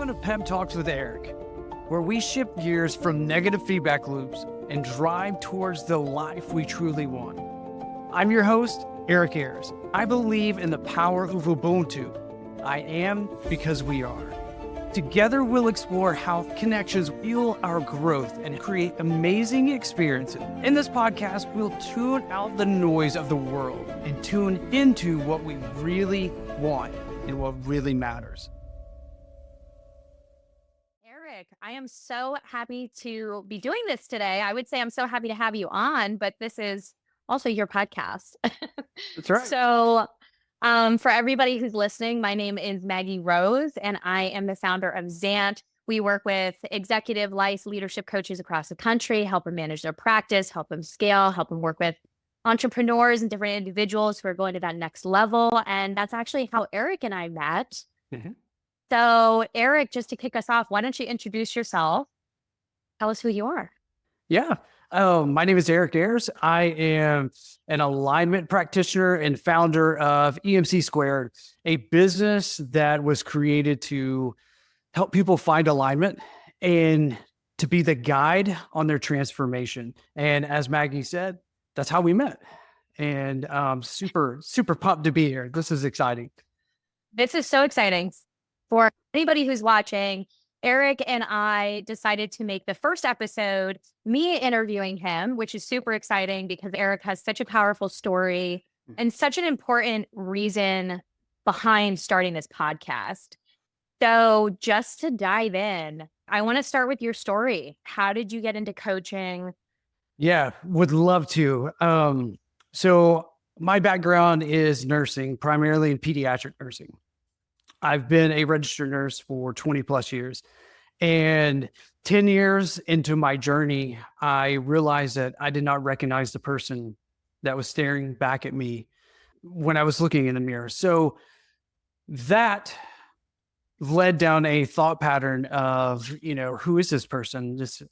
Welcome to Pep Talks with Eric, where we shift gears from negative feedback loops and drive towards the life we truly want. I'm your host, Eric Ayers. I believe in the power of Ubuntu. I am because we are. Together, we'll explore how connections fuel our growth and create amazing experiences. In this podcast, we'll tune out the noise of the world and tune into what we really want and what really matters. Eric, I am so happy to be doing this today. I would say I'm so happy to have you on, but this is also your podcast. That's right. So, for everybody who's listening, my name is Maggie Rose, and I am the founder of Zant. We work with executive life leadership coaches across the country, help them manage their practice, help them scale, help them work with entrepreneurs and different individuals who are going to that next level. And that's actually how Eric and I met. Mhm. So, Eric, just to kick us off, why don't you introduce yourself? Tell us who you are. Yeah. My name is Eric Ayers. I am an alignment practitioner and founder of EMC Squared, a business that was created to help people find alignment and to be the guide on their transformation. And as Maggie said, that's how we met. And super pumped to be here. This is exciting. This is so exciting. For anybody who's watching, Eric and I decided to make the first episode me interviewing him, which is super exciting because Eric has such a powerful story and such an important reason behind starting this podcast. So just to dive in, I want to start with your story. How did you get into coaching? Yeah, would love to. So my background is nursing, primarily in pediatric nursing. I've been a registered nurse for 20 plus years. And 10 years into my journey, I realized that I did not recognize the person that was staring back at me when I was looking in the mirror. So that led down a thought pattern of, who is this person? Just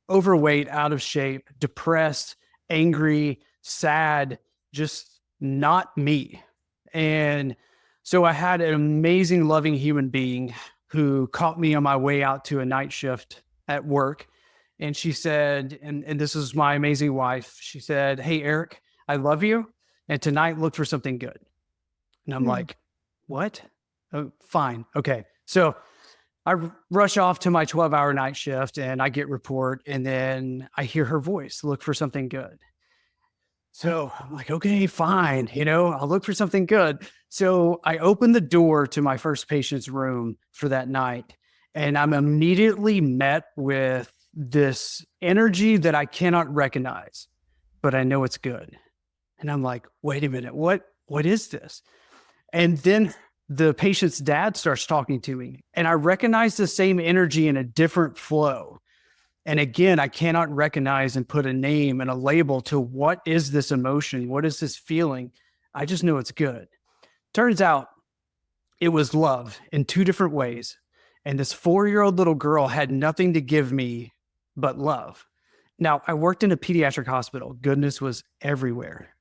overweight, out of shape, depressed, angry, sad, just not me. And so I had an amazing, loving human being who caught me on my way out to a night shift at work. And she said, and this is my amazing wife, she said, "Hey, Eric, I love you. And tonight look for something good." And I'm like, "What? Oh, fine. Okay." So I rush off to my 12-hour night shift and I get report. And then I hear her voice, "Look for something good." So I'm like, okay, fine. I'll look for something good. So I open the door to my first patient's room for that night. And I'm immediately met with this energy that I cannot recognize, but I know it's good. And I'm like, wait a minute, what is this? And then the patient's dad starts talking to me and I recognize the same energy in a different flow. And again, I cannot recognize and put a name and a label to what is this emotion? What is this feeling? I just know it's good. Turns out it was love in two different ways. And this 4-year-old little girl had nothing to give me but love. Now, I worked in a pediatric hospital. Goodness was everywhere.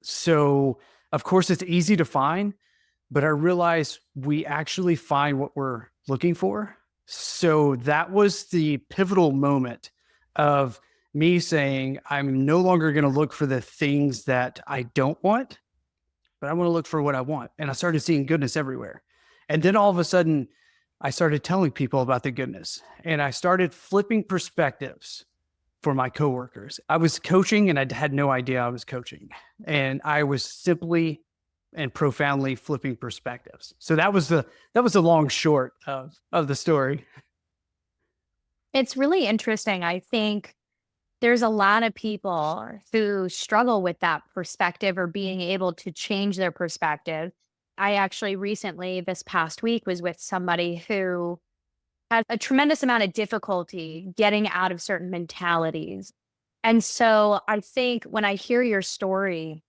So, of course, it's easy to find, but I realized we actually find what we're looking for. So that was the pivotal moment of me saying, I'm no longer going to look for the things that I don't want, but I want to look for what I want. And I started seeing goodness everywhere. And then all of a sudden, I started telling people about the goodness and I started flipping perspectives for my coworkers. I was coaching and I had no idea I was coaching. And I was simply and profoundly flipping perspectives. So that was the long short of the story. It's really interesting. I think there's a lot of people who struggle with that perspective or being able to change their perspective. I actually recently, this past week, was with somebody who had a tremendous amount of difficulty getting out of certain mentalities. And so I think when I hear your story,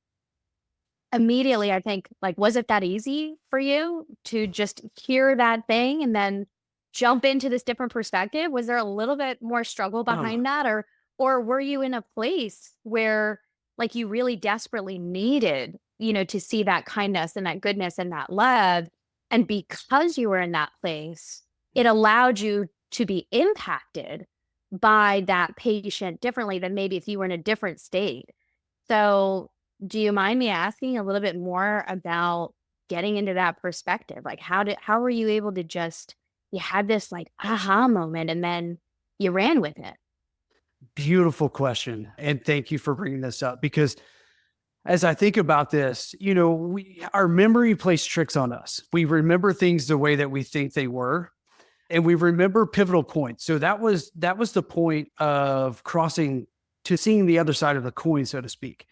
immediately I think, like, was it that easy for you to just hear that thing and then jump into this different perspective? Was there a little bit more struggle behind that? Or were you in a place where, like, you really desperately needed, to see that kindness and that goodness and that love? And because you were in that place, it allowed you to be impacted by that patient differently than maybe if you were in a different state. So, do you mind me asking a little bit more about getting into that perspective? Like, how were you able to just, you had this like aha moment and then you ran with it? Beautiful question. And thank you for bringing this up because as I think about this, our memory plays tricks on us. We remember things the way that we think they were, and we remember pivotal points. So that was the point of crossing to seeing the other side of the coin, so to speak.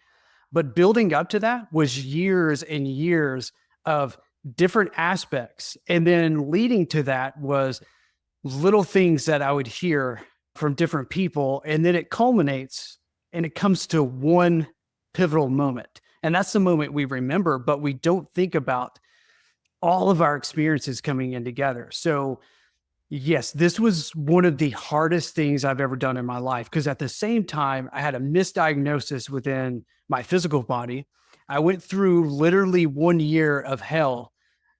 But building up to that was years and years of different aspects. And then leading to that was little things that I would hear from different people. And then it culminates and it comes to one pivotal moment. And that's the moment we remember, but we don't think about all of our experiences coming in together. So, yes, this was one of the hardest things I've ever done in my life because at the same time, I had a misdiagnosis within my physical body. I went through literally 1 year of hell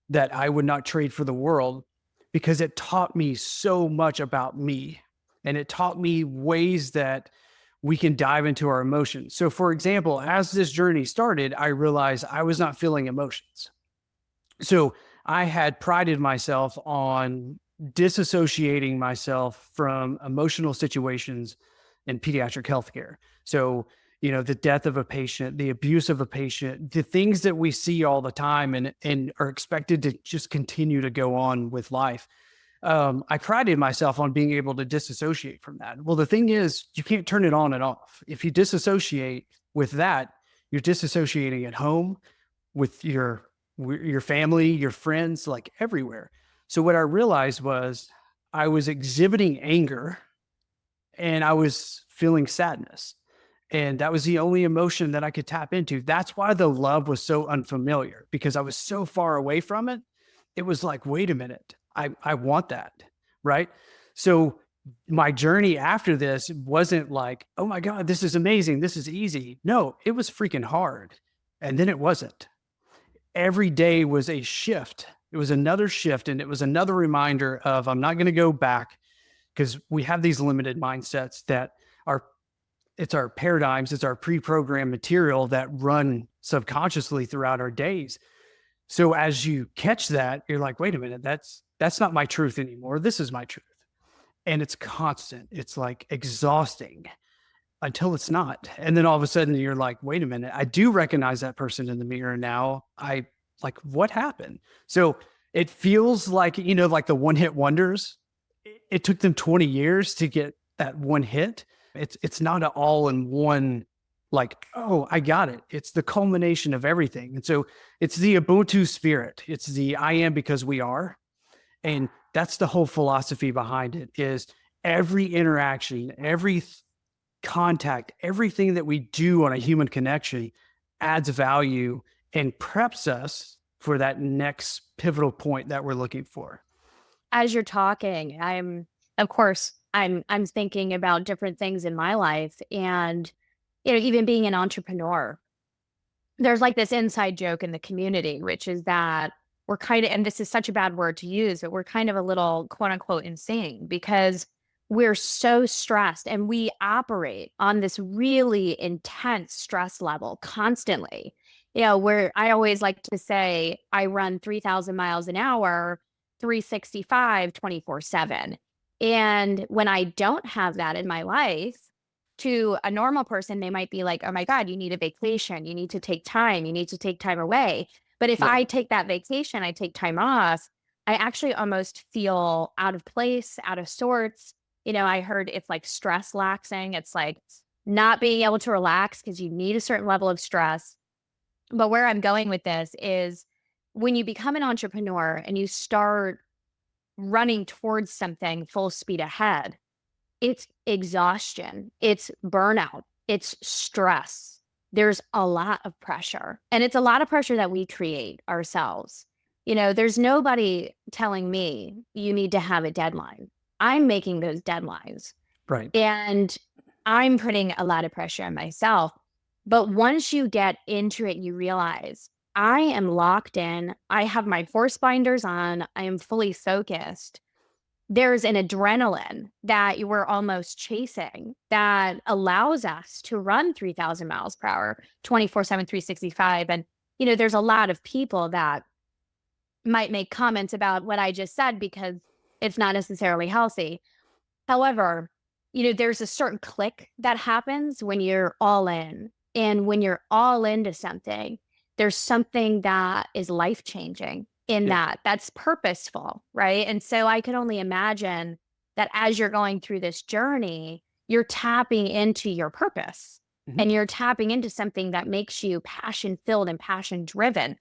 that I would not trade for the world because it taught me so much about me and it taught me ways that we can dive into our emotions. So, for example, as this journey started, I realized I was not feeling emotions. So, I had prided myself on disassociating myself from emotional situations in pediatric healthcare. So, the death of a patient, the abuse of a patient, the things that we see all the time and are expected to just continue to go on with life. I prided myself on being able to disassociate from that. Well, the thing is, you can't turn it on and off. If you disassociate with that, you're disassociating at home with your family, your friends, like everywhere. So what I realized was I was exhibiting anger and I was feeling sadness. And that was the only emotion that I could tap into. That's why the love was so unfamiliar because I was so far away from it. It was like, wait a minute, I want that. Right. So my journey after this wasn't like, oh my God, this is amazing. This is easy. No, it was freaking hard. And then it wasn't. Every day was a shift. It was another shift. And it was another reminder of I'm not going to go back because we have these limited mindsets that are it's our paradigms, it's our pre-programmed material that run subconsciously throughout our days. So as you catch that, you're like, wait a minute, that's not my truth anymore. This is my truth. And it's constant. It's like exhausting until it's not. And then all of a sudden you're like, wait a minute, I do recognize that person in the mirror now. I like what happened? So it feels like, like the one hit wonders. It took them 20 years to get that one hit. It's not an all in one, like, oh, I got it. It's the culmination of everything. And so it's the Ubuntu spirit. It's the I am because we are. And that's the whole philosophy behind it is every interaction, every contact, everything that we do on a human connection adds value and preps us for that next pivotal point that we're looking for. As you're talking, of course, I'm thinking about different things in my life and, even being an entrepreneur, there's like this inside joke in the community, which is that we're kind of, and this is such a bad word to use, but we're kind of a little quote unquote insane because we're so stressed and we operate on this really intense stress level constantly. Where I always like to say I run 3,000 miles an hour, 365, 24/7. And when I don't have that in my life, to a normal person, they might be like, oh my God, you need a vacation. You need to take time. You need to take time away. But if Yeah. I take that vacation, I take time off, I actually almost feel out of place, out of sorts. I heard it's like stress laxing. It's like not being able to relax because you need a certain level of stress. But where I'm going with this is when you become an entrepreneur and you start running towards something full speed ahead, it's exhaustion, it's burnout, it's stress. There's a lot of pressure, and it's a lot of pressure that we create ourselves. There's nobody telling me you need to have a deadline. I'm making those deadlines, Right. and I'm putting a lot of pressure on myself. But once you get into it, you realize I am locked in. I have my force binders on. I am fully focused. there's an adrenaline that you were almost chasing that allows us to run 3,000 miles per hour, 24/7, 365. And, there's a lot of people that might make comments about what I just said because it's not necessarily healthy. However, there's a certain click that happens when you're all in. And when you're all into something, there's something that is life changing in Yeah. that's purposeful, right? And so I could only imagine that as you're going through this journey, you're tapping into your purpose Mhm. and you're tapping into something that makes you passion filled and passion driven.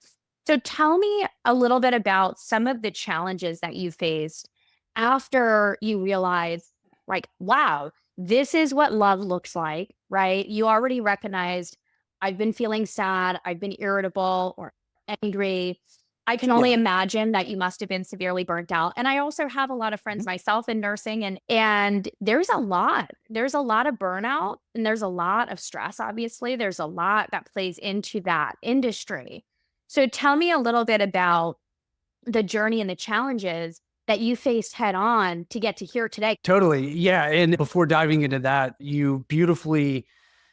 So tell me a little bit about some of the challenges that you faced after you realized, like, wow, this is what love looks like, right? You already recognized, I've been feeling sad, I've been irritable or angry. I can only Yeah. imagine that you must have been severely burnt out. And I also have a lot of friends Mhm. myself in nursing, and there's a lot. There's a lot of burnout and there's a lot of stress, obviously. There's a lot that plays into that industry. So tell me a little bit about the journey and the challenges that you faced head on to get to here today. Totally. Yeah. And before diving into that, you beautifully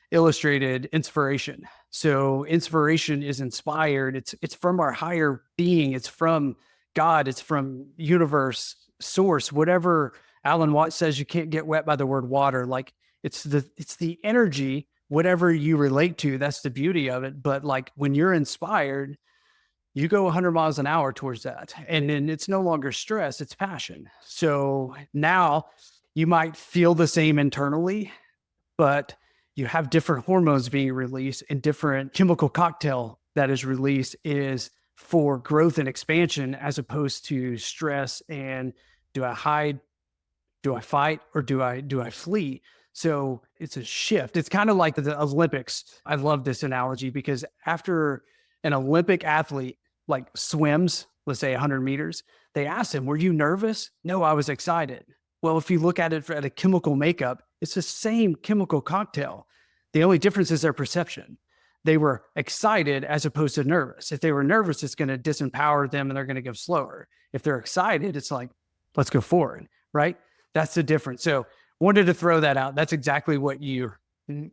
illustrated inspiration. So inspiration is inspired. It's from our higher being. It's from God. It's from universe, source, whatever Alan Watts says, you can't get wet by the word water. Like it's the energy, whatever you relate to. That's the beauty of it. But like when you're inspired, you go 100 miles an hour towards that. And then it's no longer stress, it's passion. So now you might feel the same internally, but you have different hormones being released, and different chemical cocktail that is released is for growth and expansion, as opposed to stress and do I hide, do I fight, or do I flee? So it's a shift. It's kind of like the Olympics. I love this analogy because after an Olympic athlete like swims, let's say 100 meters, they ask him, "Were you nervous?" "No, I was excited." Well, if you look at it at a chemical makeup, it's the same chemical cocktail. The only difference is their perception. They were excited as opposed to nervous. If they were nervous, it's going to disempower them and they're going to go slower. If they're excited, it's like, let's go forward, right? That's the difference. So wanted to throw that out. That's exactly what you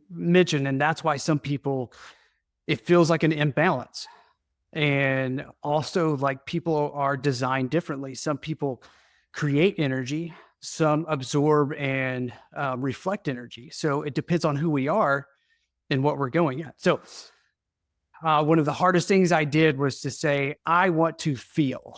mentioned. And that's why some people, it feels like an imbalance. And also, like, people are designed differently. Some people create energy, some absorb and reflect energy. So it depends on who we are and what we're going at. So one of the hardest things I did was to say, I want to feel.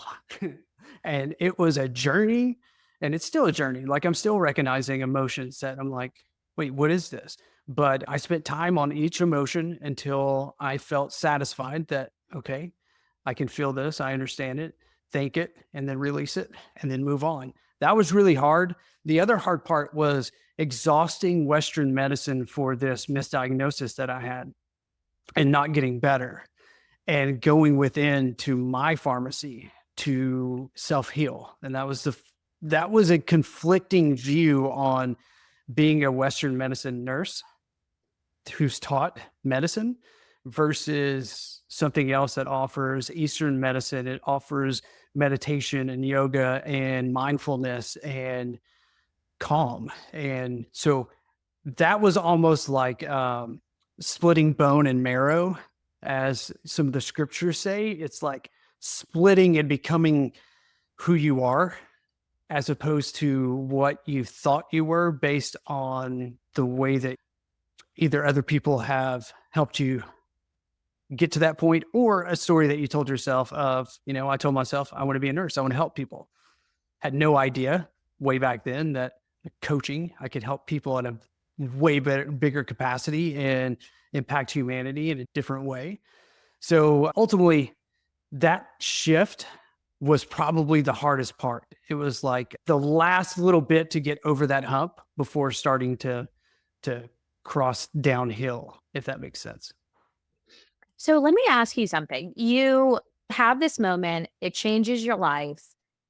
And it was a journey, and it's still a journey. Like, I'm still recognizing emotions that I'm like, wait, what is this? But I spent time on each emotion until I felt satisfied that, okay, I can feel this, I understand it, thank it, and then release it, and then move on. That was really hard. The other hard part was exhausting Western medicine for this misdiagnosis that I had and not getting better, and going within to my pharmacy to self heal. And that was a conflicting view on being a Western medicine nurse who's taught medicine versus something else that offers Eastern medicine. It offers meditation and yoga and mindfulness and calm. And so that was almost like splitting bone and marrow, as some of the scriptures say. It's like splitting and becoming who you are, as opposed to what you thought you were based on the way that either other people have helped you get to that point, or a story that you told yourself of, I told myself, I want to be a nurse. I want to help people. Had no idea way back then that coaching, I could help people at a way better, bigger capacity and impact humanity in a different way. So ultimately, that shift was probably the hardest part. It was like the last little bit to get over that hump before starting to cross downhill, if that makes sense. So let me ask you something. You have this moment, it changes your life.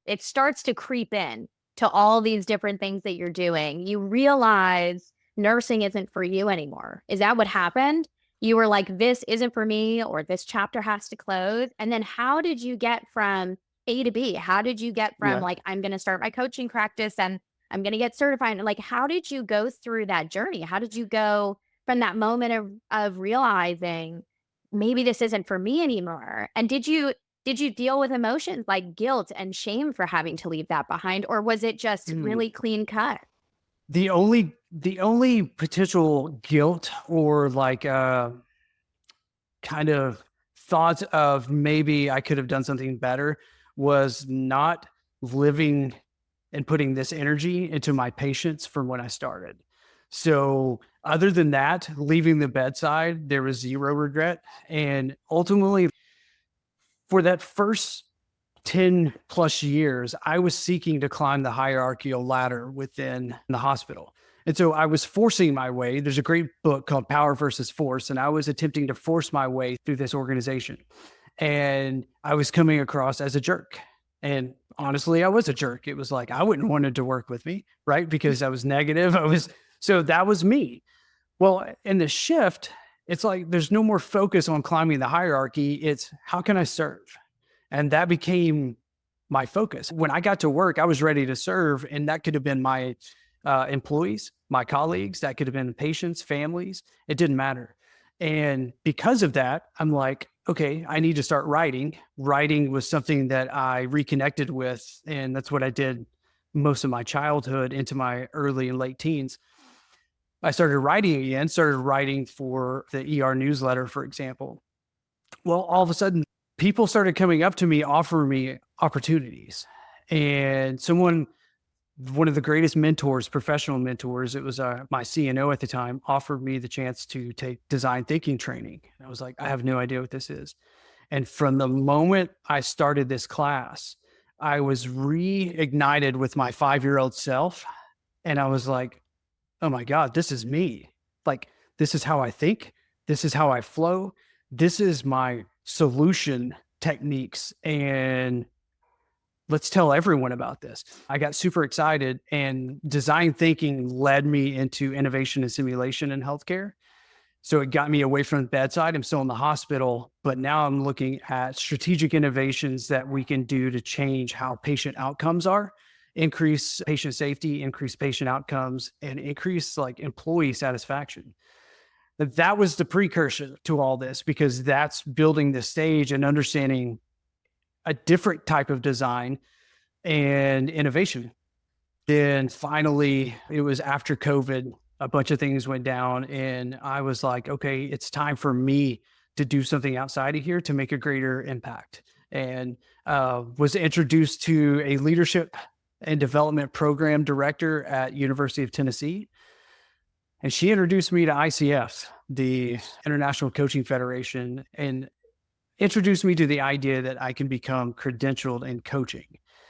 It starts to creep in to all these different things that you're doing. You realize nursing isn't for you anymore. Is that what happened? You were like, this isn't for me, or this chapter has to close. And then how did you get from A to B? How did you get from Yeah. like, I'm going to start my coaching practice and I'm going to get certified? And like, how did you go through that journey? How did you go from that moment of realizing maybe this isn't for me anymore? And did you deal with emotions like guilt and shame for having to leave that behind? Or was it just Mm. really clean cut? The only potential guilt or like kind of thoughts of maybe I could have done something better was not living and putting this energy into my patients from when I started. So, other than that, leaving the bedside, there was zero regret. And ultimately, for that first 10 plus years, I was seeking to climb the hierarchical ladder within the hospital. And so I was forcing my way. There's a great book called Power versus Force, and I was attempting to force my way through this organization. And I was coming across as a jerk. And honestly, I was a jerk. It was like I wouldn't wanted to work with me, right? Because I was negative. So that was me. Well, in the shift, it's like there's no more focus on climbing the hierarchy. It's how can I serve? And that became my focus. When I got to work, I was ready to serve, and that could have been my employees, my colleagues, that could have been patients, families. It didn't matter. And because of that, I'm like, okay, I need to start writing. Writing was something that I reconnected with, and that's what I did most of my childhood into my early and late teens. I started writing again, started writing for the ER newsletter, for example. Well, all of a sudden, people started coming up to me, offering me opportunities. And one of the greatest mentors, professional mentors, it was my CNO at the time, offered me the chance to take design thinking training. And I was like, I have no idea what this is. And from the moment I started this class, I was reignited with my 5-year-old self. And I was like, oh my God, this is me. Like, this is how I think. This is how I flow. This is my solution techniques. And let's tell everyone about this. I got super excited, and design thinking led me into innovation and simulation in healthcare. So it got me away from the bedside. I'm still in the hospital, but now I'm looking at strategic innovations that we can do to change how patient outcomes are, increase patient safety, increase patient outcomes, and increase like employee satisfaction. That was the precursor to all this, because that's building the stage and understanding a different type of design and innovation. Then finally, it was after COVID, a bunch of things went down, and I was like, okay, it's time for me to do something outside of here to make a greater impact. And was introduced to a leadership and development program director at University of Tennessee. And she introduced me to ICF, the International Coaching Federation, and introduced me to the idea that I can become credentialed in coaching.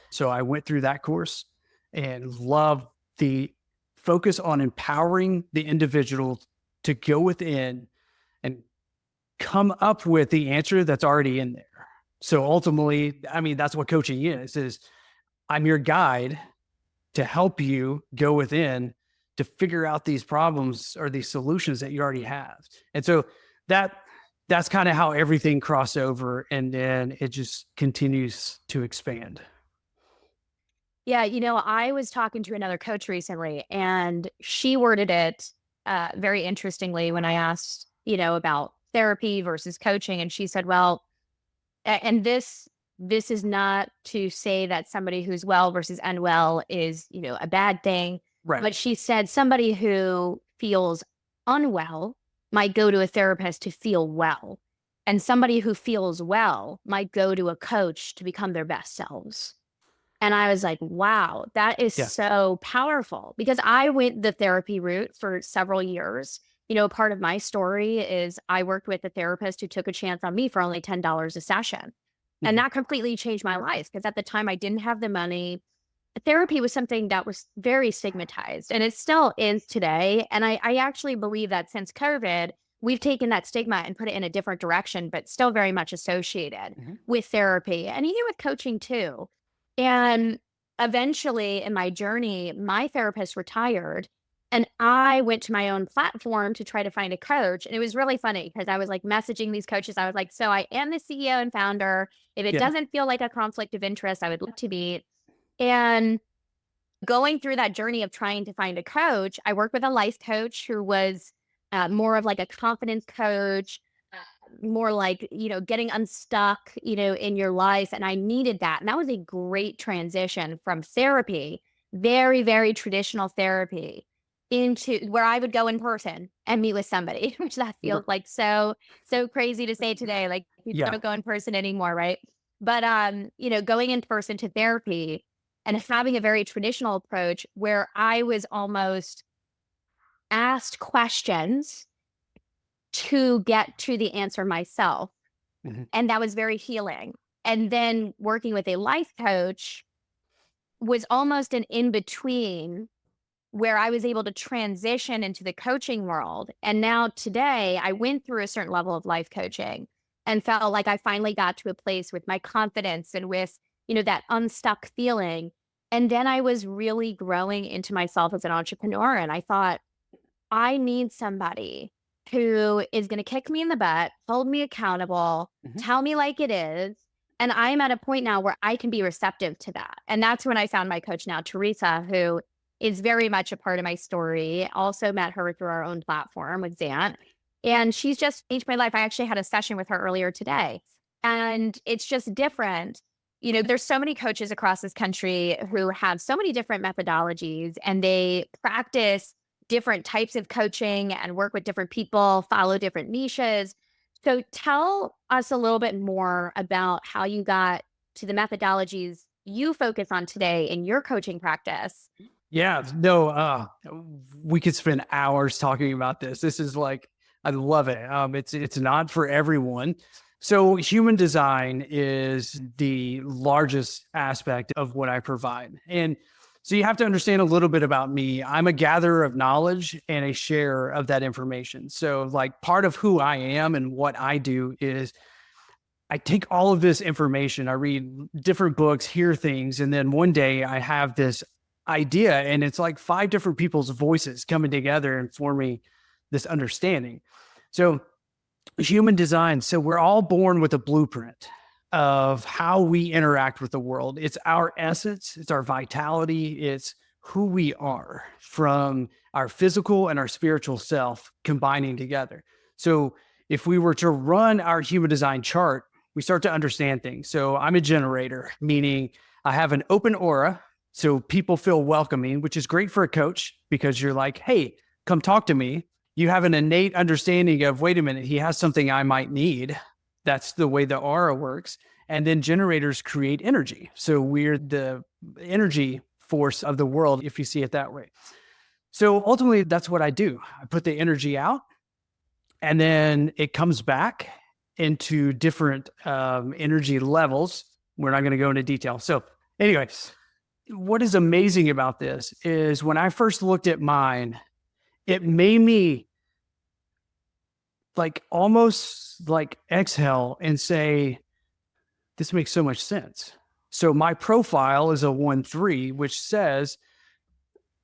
So I went through that course and loved the focus on empowering the individual to go within and come up with the answer that's already in there. So ultimately, I mean, that's what coaching is I'm your guide to help you go within to figure out these problems or these solutions that you already have. And so that's kind of how everything crossed over, and then it just continues to expand. Yeah, I was talking to another coach recently, and she worded it very interestingly when I asked, about therapy versus coaching, and she said, "Well, and this is not to say that somebody who's well versus unwell is, a bad thing, Right. but she said somebody who feels unwell might go to a therapist to feel well, and somebody who feels well might go to a coach to become their best selves." And I was like, wow, that is Yeah. so powerful, because I went the therapy route for several years. Part of my story is I worked with a therapist who took a chance on me for only $10 a session. And Mhm. that completely changed my life, because at the time I didn't have the money. Therapy was something that was very stigmatized, and it still is today. And I actually believe that since COVID, we've taken that stigma and put it in a different direction, but still very much associated Mhm. with therapy and even with coaching too. And eventually in my journey, my therapist retired. And I went to my own platform to try to find a coach. And it was really funny because I was like messaging these coaches. I was like, so I am the CEO and founder. If it Yeah. doesn't feel like a conflict of interest, I would love to meet. And going through that journey of trying to find a coach, I worked with a life coach who was more of like a confidence coach, more like, getting unstuck, in your life. And I needed that. And that was a great transition from therapy, very, very traditional therapy, into where I would go in person and meet with somebody, which that feels like so crazy to say today. Like people Yeah. don't go in person anymore, right? But going in person to therapy and having a very traditional approach where I was almost asked questions to get to the answer myself. Mhm. And that was very healing. And then working with a life coach was almost an in between where I was able to transition into the coaching world. And now today, I went through a certain level of life coaching and felt like I finally got to a place with my confidence and with, that unstuck feeling. And then I was really growing into myself as an entrepreneur. And I thought, I need somebody who is going to kick me in the butt, hold me accountable, Mhm. tell me like it is. And I'm at a point now where I can be receptive to that. And that's when I found my coach now, Teresa, who is very much a part of my story. Also met her through our own platform with Zant. And she's just changed my life. I actually had a session with her earlier today. And it's just different. There's so many coaches across this country who have so many different methodologies and they practice different types of coaching and work with different people, follow different niches. So tell us a little bit more about how you got to the methodologies you focus on today in your coaching practice. Yeah. No, we could spend hours talking about this. This is like, I love it. It's not for everyone. So human design is the largest aspect of what I provide. And so you have to understand a little bit about me. I'm a gatherer of knowledge and a sharer of that information. So like part of who I am and what I do is I take all of this information, I read different books, hear things, and then one day I have this idea, and it's like five different people's voices coming together and forming this understanding. So, human design. So, we're all born with a blueprint of how we interact with the world. It's our essence, it's our vitality, it's who we are from our physical and our spiritual self combining together. So, if we were to run our human design chart, we start to understand things. So I'm a generator, meaning I have an open aura. So people feel welcoming, which is great for a coach because you're like, hey, come talk to me. You have an innate understanding of, wait a minute, he has something I might need. That's the way the aura works. And then generators create energy. So we're the energy force of the world, if you see it that way. So ultimately, that's what I do. I put the energy out and then it comes back into different energy levels. We're not going to go into detail. So, anyway, what is amazing about this is when I first looked at mine, it made me like almost like exhale and say, this makes so much sense. So, my profile is a 1-3, which says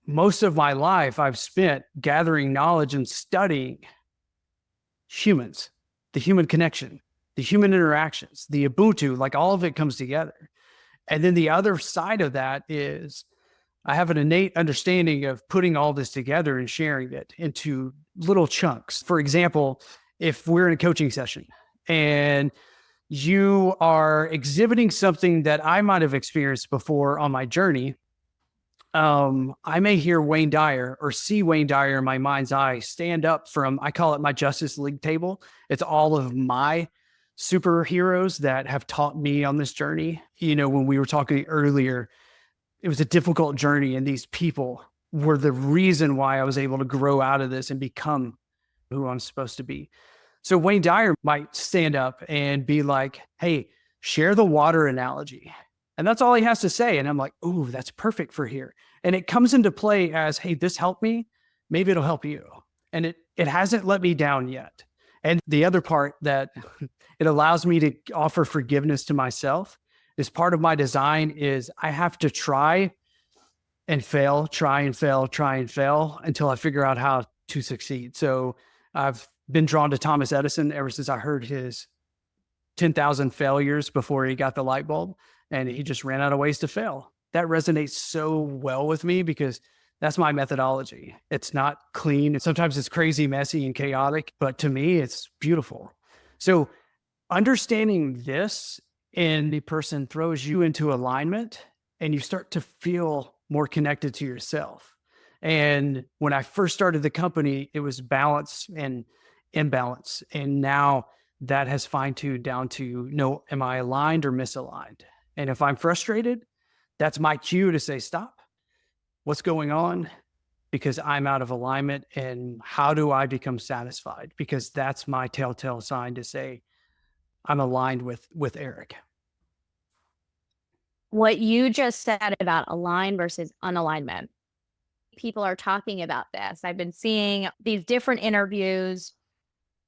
most of my life I've spent gathering knowledge and studying humans, the human connection, the human interactions, the Ubuntu, like all of it comes together. And then the other side of that is I have an innate understanding of putting all this together and sharing it into little chunks. For example, if we're in a coaching session and you are exhibiting something that I might have experienced before on my journey, I may hear Wayne Dyer or see Wayne Dyer in my mind's eye stand up from, I call it my Justice League table. It's all of my superheroes that have taught me on this journey. When we were talking earlier, it was a difficult journey, and these people were the reason why I was able to grow out of this and become who I'm supposed to be. So Wayne Dyer might stand up and be like, hey, share the water analogy. And that's all he has to say. And I'm like, ooh, that's perfect for here. And it comes into play as, hey, this helped me. Maybe it'll help you. And it hasn't let me down yet. And the other part that it allows me to offer forgiveness to myself is part of my design is I have to try and fail, try and fail, try and fail until I figure out how to succeed. So I've been drawn to Thomas Edison ever since I heard his 10,000 failures before he got the light bulb, and he just ran out of ways to fail. That resonates so well with me because that's my methodology. It's not clean. Sometimes it's crazy, messy, and chaotic, but to me, it's beautiful. So understanding this, and the person throws you into alignment and you start to feel more connected to yourself. And when I first started the company, it was balance and imbalance. And now that has fine tuned down to no, am I aligned or misaligned? And if I'm frustrated, that's my cue to say, stop. What's going on? Because I'm out of alignment. And how do I become satisfied? Because that's my telltale sign to say, I'm aligned with Eric. What you just said about align versus unalignment, people are talking about this. I've been seeing these different interviews,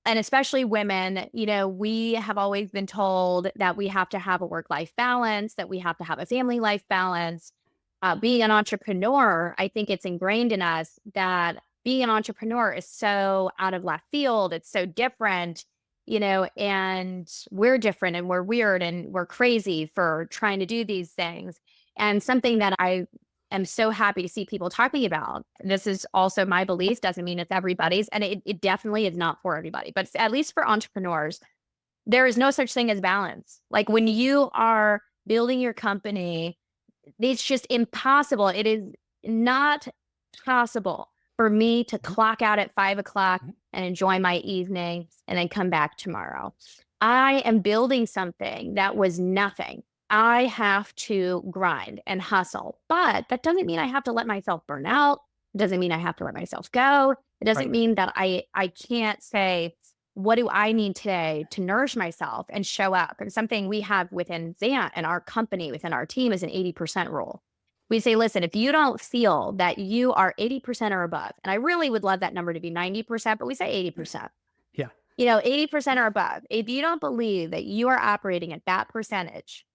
and especially women. We have always been told that we have to have a work-life balance, that we have to have a family life balance. Being an entrepreneur, I think it's ingrained in us that being an entrepreneur is so out of left field. It's so different, and we're different and we're weird and we're crazy for trying to do these things. And something that I am so happy to see people talking about. This is also my belief, doesn't mean it's everybody's, and it definitely is not for everybody, but at least for entrepreneurs, there is no such thing as balance. Like when you are building your company, it's just impossible. It is not possible for me to clock out at 5 o'clock and enjoy my evening and then come back tomorrow. I am building something that was nothing. I have to grind and hustle, but that doesn't mean I have to let myself burn out. It doesn't mean I have to let myself go. It doesn't mean that I can't say, what do I need today to nourish myself and show up? And something we have within Zant and our company, within our team, is an 80% rule. We say, listen, if you don't feel that you are 80% or above, and I really would love that number to be 90%, but we say 80%. Yeah. 80% or above. If you don't believe that you are operating at that percentage,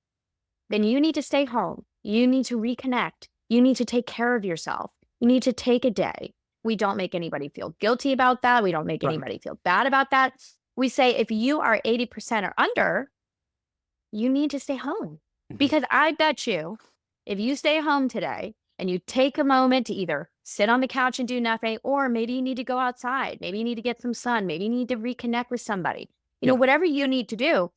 then you need to stay home. You need to reconnect. You need to take care of yourself. You need to take a day. We don't make anybody feel guilty about that. We don't make anybody feel bad about that. We say, if you are 80% or under, you need to stay home. Because I bet you, if you stay home today and you take a moment to either sit on the couch and do nothing, or maybe you need to go outside, maybe you need to get some sun, maybe you need to reconnect with somebody, whatever you need to do,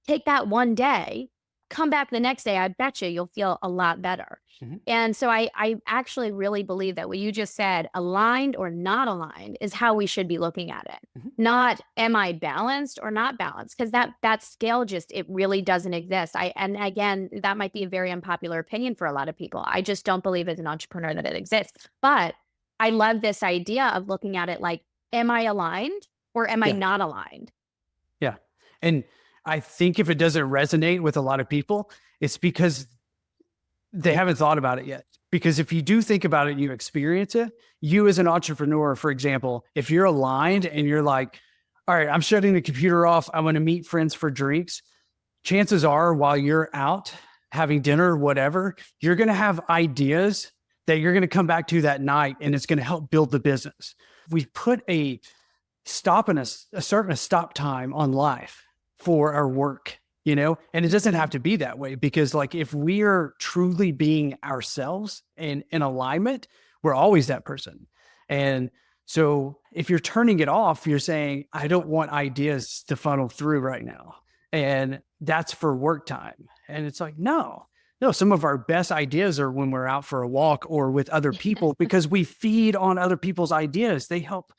take that one day, come back the next day, I bet you'll feel a lot better. And so I actually really believe that what you just said, aligned or not aligned, is how we should be looking at it. Not, am I balanced or not balanced? Because that scale it really doesn't exist. And again, that might be a very unpopular opinion for a lot of people. I just don't believe as an entrepreneur that it exists. But I love this idea of looking at it like, am I aligned or am I not aligned? Yeah. And I think if it doesn't resonate with a lot of people, it's because they haven't thought about it yet. Because if you do think about it, you experience it. You as an entrepreneur, for example, if you're aligned and you're like, all right, I'm shutting the computer off, I'm going to meet friends for drinks. Chances are, while you're out having dinner or whatever, you're going to have ideas that you're going to come back to that night, and it's going to help build the business. We put a stop and a certain stop time on life for our work, and it doesn't have to be that way, because like, if we are truly being ourselves and in alignment, we're always that person. And so if you're turning it off, you're saying, I don't want ideas to funnel through right now. And that's for work time. And it's like, no, some of our best ideas are when we're out for a walk or with other people, because we feed on other people's ideas. They help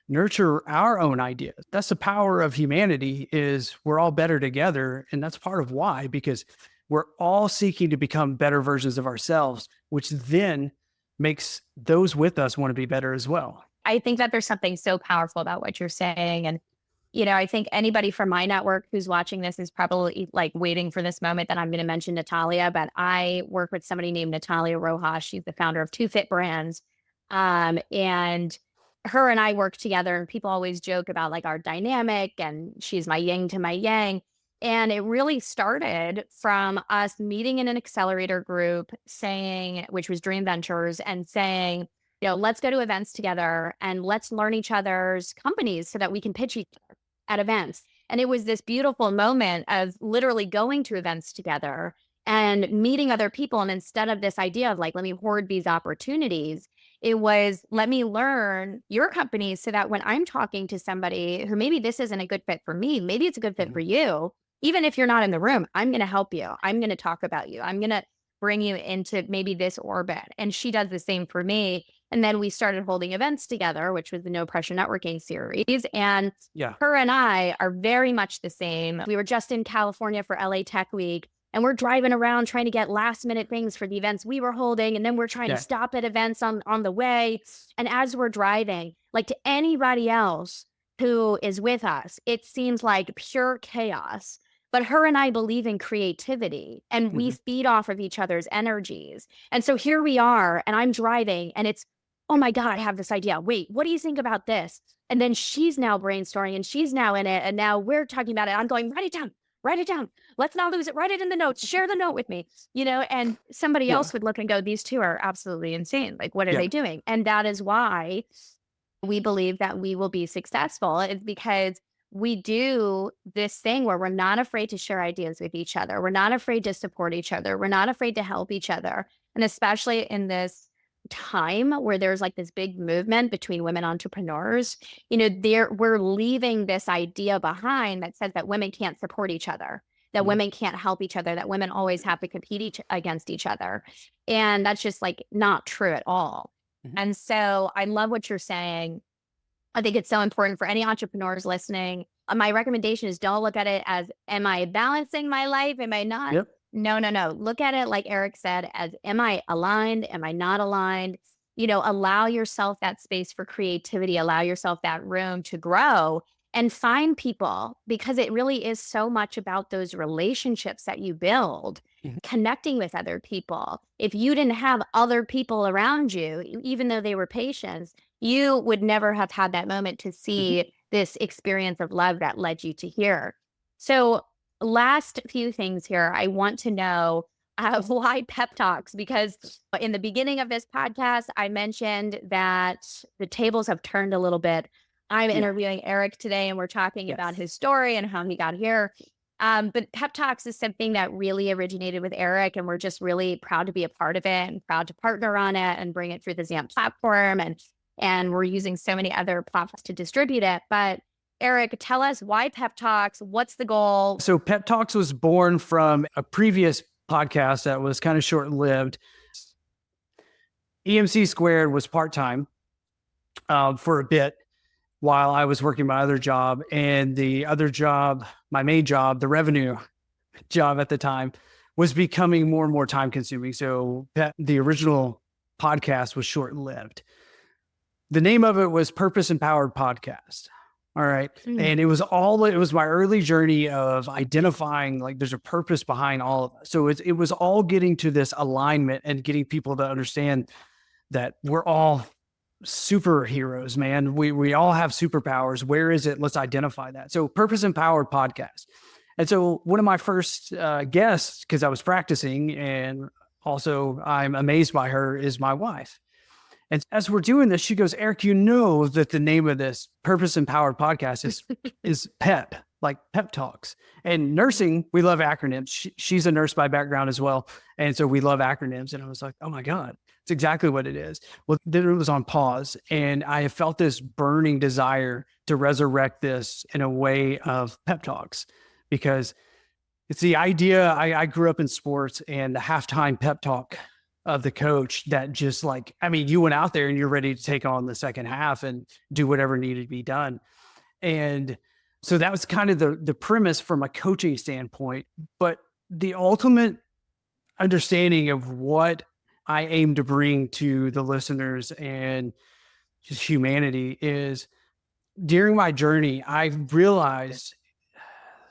nurture our own ideas. That's the power of humanity, is we're all better together. And that's part of why, because we're all seeking to become better versions of ourselves, which then makes those with us want to be better as well. I think that there's something so powerful about what you're saying. And, I think anybody from my network who's watching this is probably like waiting for this moment that I'm going to mention Natalia, but I work with somebody named Natalia Rojas. She's the founder of Two Fit Brands. And her and I work together, and people always joke about like our dynamic, and she's my yin to my yang. And it really started from us meeting in an accelerator group saying, which was Dream Ventures, and saying, let's go to events together and let's learn each other's companies so that we can pitch each other at events. And it was this beautiful moment of literally going to events together and meeting other people. And instead of this idea of like, let me hoard these opportunities, it was, let me learn your company so that when I'm talking to somebody who maybe this isn't a good fit for me, maybe it's a good fit for you. Even if you're not in the room, I'm going to help you. I'm going to talk about you. I'm going to bring you into maybe this orbit. And she does the same for me. And then we started holding events together, which was the No Pressure Networking series. And her and I are very much the same. We were just in California for LA Tech Week, and we're driving around trying to get last minute things for the events we were holding. And then we're trying to stop at events on the way. And as we're driving, like to anybody else who is with us, it seems like pure chaos. But her and I believe in creativity, and we feed off of each other's energies. And so here we are, and I'm driving, and it's, oh my God, I have this idea. Wait, what do you think about this? And then she's now brainstorming, and she's now in it. And now we're talking about it. I'm going, write it down. Write it down. Let's not lose it. Write it in the notes. Share the note with me, and somebody else would look and go, these two are absolutely insane. Like, what are they doing? And that is why we believe that we will be successful. It's because we do this thing where we're not afraid to share ideas with each other. We're not afraid to support each other. We're not afraid to help each other. And especially in this time where there's like this big movement between women entrepreneurs, we're leaving this idea behind that says that women can't support each other, that women can't help each other, that women always have to compete against each other. And that's just like not true at all. And so I love what you're saying. I think it's so important for any entrepreneurs listening. My recommendation is don't look at it as, am I balancing my life? Am I not? No. Look at it, like Eric said, as, am I aligned? Am I not aligned? Allow yourself that space for creativity, allow yourself that room to grow and find people, because it really is so much about those relationships that you build, connecting with other people. If you didn't have other people around you, even though they were patients, you would never have had that moment to see this experience of love that led you to here. So last few things here, I want to know why Pep Talks, because in the beginning of this podcast, I mentioned that the tables have turned a little bit. I'm interviewing Eric today, and we're talking about his story and how he got here. But Pep Talks is something that really originated with Eric, and we're just really proud to be a part of it and proud to partner on it and bring it through the ZAMP platform. And we're using so many other platforms to distribute it. But Eric, tell us, why Pep Talks? What's the goal? So Pep Talks was born from a previous podcast that was kind of short-lived. EMC Squared was part-time for a bit while I was working my other job. And the other job, my main job, the revenue job at the time, was becoming more and more time-consuming. So the original podcast was short-lived. The name of it was Purpose Empowered Podcast. All right. And it was my early journey of identifying like there's a purpose behind all of it. So it was all getting to this alignment and getting people to understand that we're all superheroes, man. We all have superpowers. Where is it? Let's identify that. So Purpose Empowered Podcast. And so one of my first guests, because I was practicing and also I'm amazed by her, is my wife. And as we're doing this, she goes, Eric, that the name of this Purpose Empowered Podcast is PEP, like Pep Talks. And nursing, we love acronyms. She's a nurse by background as well. And so we love acronyms. And I was like, oh my God, it's exactly what it is. Well, then it was on pause. And I felt this burning desire to resurrect this in a way of Pep Talks, because it's the idea. I grew up in sports, and the halftime pep talk of the coach that just like, I mean, you went out there and you're ready to take on the second half and do whatever needed to be done. And so that was kind of the premise from a coaching standpoint. But the ultimate understanding of what I aim to bring to the listeners and just humanity is, during my journey, I realized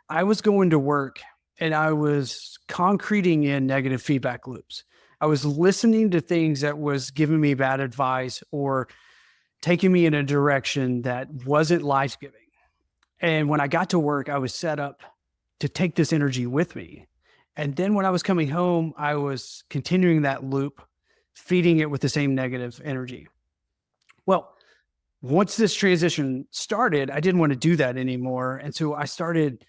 I was going to work and I was concreting in negative feedback loops. I was listening to things that was giving me bad advice or taking me in a direction that wasn't life-giving. And when I got to work, I was set up to take this energy with me. And then when I was coming home, I was continuing that loop, feeding it with the same negative energy. Well, once this transition started, I didn't want to do that anymore. And so I started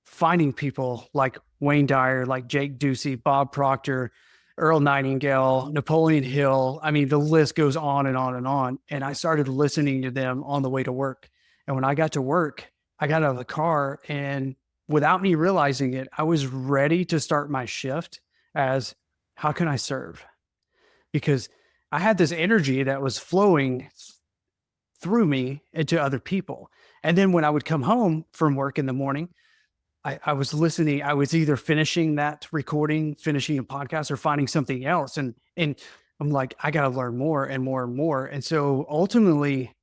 finding people like Wayne Dyer, like Jake Ducey, Bob Proctor, Earl Nightingale, Napoleon Hill. I mean, the list goes on and on and on. And I started listening to them on the way to work. And when I got to work, I got out of the car, and without me realizing it, I was ready to start my shift as, how can I serve? Because I had this energy that was flowing through me into other people. And then when I would come home from work in the morning, I was listening. I was either finishing that recording, finishing a podcast, or finding something else. And I'm like, I got to learn more and more and more. And so ultimately,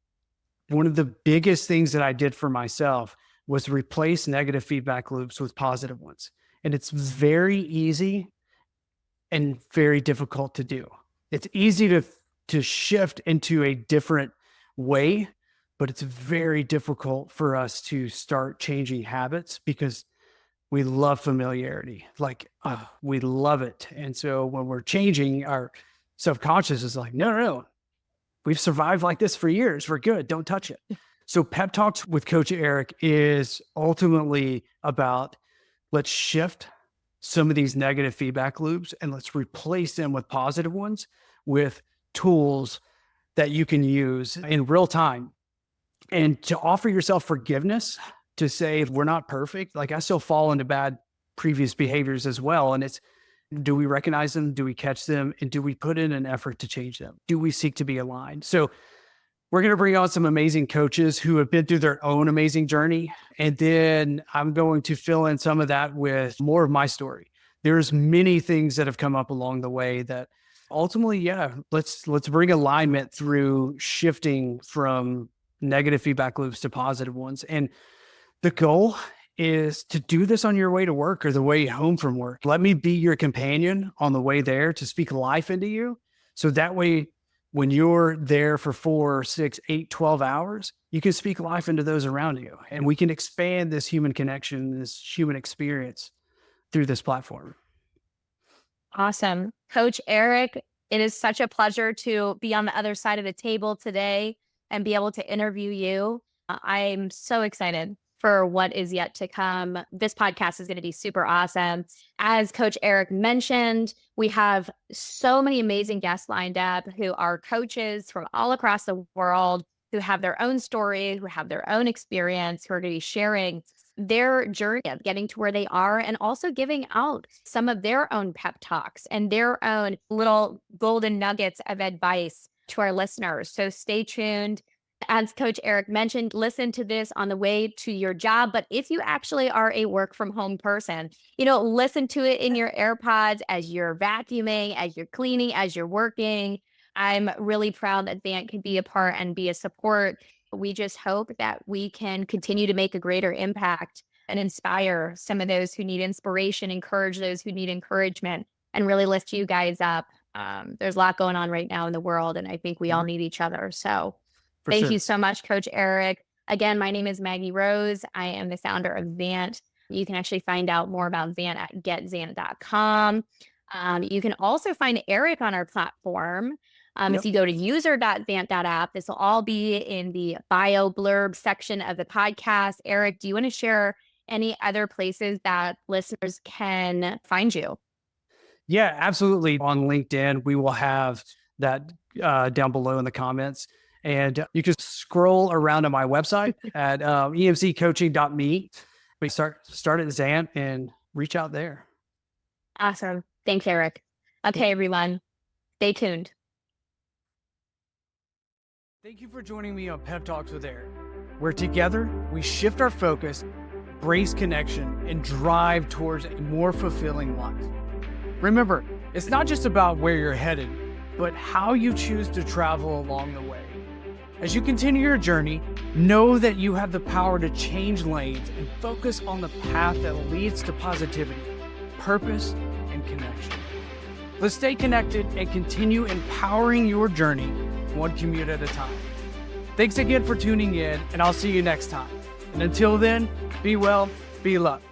one of the biggest things that I did for myself was replace negative feedback loops with positive ones. And it's very easy and very difficult to do. It's easy to shift into a different way, but it's very difficult for us to start changing habits because we love familiarity. Like, we love it. And so when we're changing, our subconscious is like, no, we've survived like this for years. We're good. Don't touch it. So Pep Talks with Coach Eric is ultimately about, let's shift some of these negative feedback loops and let's replace them with positive ones, with tools that you can use in real time, and to offer yourself forgiveness, to say, we're not perfect. Like, I still fall into bad previous behaviors as well. And it's, do we recognize them? Do we catch them? And do we put in an effort to change them? Do we seek to be aligned? So we're going to bring on some amazing coaches who have been through their own amazing journey. And then I'm going to fill in some of that with more of my story. There's many things that have come up along the way that ultimately, let's bring alignment through shifting from negative feedback loops to positive ones. And the goal is to do this on your way to work or the way home from work. Let me be your companion on the way there to speak life into you. So that way, when you're there for 4, 6, 8, 12 hours, you can speak life into those around you. And we can expand this human connection, this human experience through this platform. Awesome. Coach Eric, it is such a pleasure to be on the other side of the table today and be able to interview you. I'm so excited for what is yet to come. This podcast is going to be super awesome. As Coach Eric mentioned, we have so many amazing guests lined up who are coaches from all across the world, who have their own story, who have their own experience, who are going to be sharing their journey of getting to where they are, and also giving out some of their own pep talks and their own little golden nuggets of advice to our listeners. So stay tuned. As Coach Eric mentioned, listen to this on the way to your job. But if you actually are a work from home person, listen to it in your AirPods as you're vacuuming, as you're cleaning, as you're working. I'm really proud that Vant can be a part and be a support. We just hope that we can continue to make a greater impact and inspire some of those who need inspiration, encourage those who need encouragement, and really lift you guys up. There's a lot going on right now in the world, and I think we all need each other. So thank you so much, Coach Eric. Again, my name is Maggie Rose. I am the founder of Vant. You can actually find out more about Vant at getzant.com. You can also find Eric on our platform. If you go to user.vant.app, this will all be in the bio blurb section of the podcast. Eric, do you want to share any other places that listeners can find you? Yeah, absolutely. On LinkedIn, we will have that down below in the comments. And you can scroll around on my website at emccoaching.me. We start at Zant and reach out there. Awesome. Thanks, Eric. Okay, everyone. Stay tuned. Thank you for joining me on Pep Talks with Eric, where together we shift our focus, embrace connection, and drive towards a more fulfilling life. Remember, it's not just about where you're headed, but how you choose to travel along the way. As you continue your journey, know that you have the power to change lanes and focus on the path that leads to positivity, purpose, and connection. Let's stay connected and continue empowering your journey one commute at a time. Thanks again for tuning in, and I'll see you next time. And until then, be well, be loved.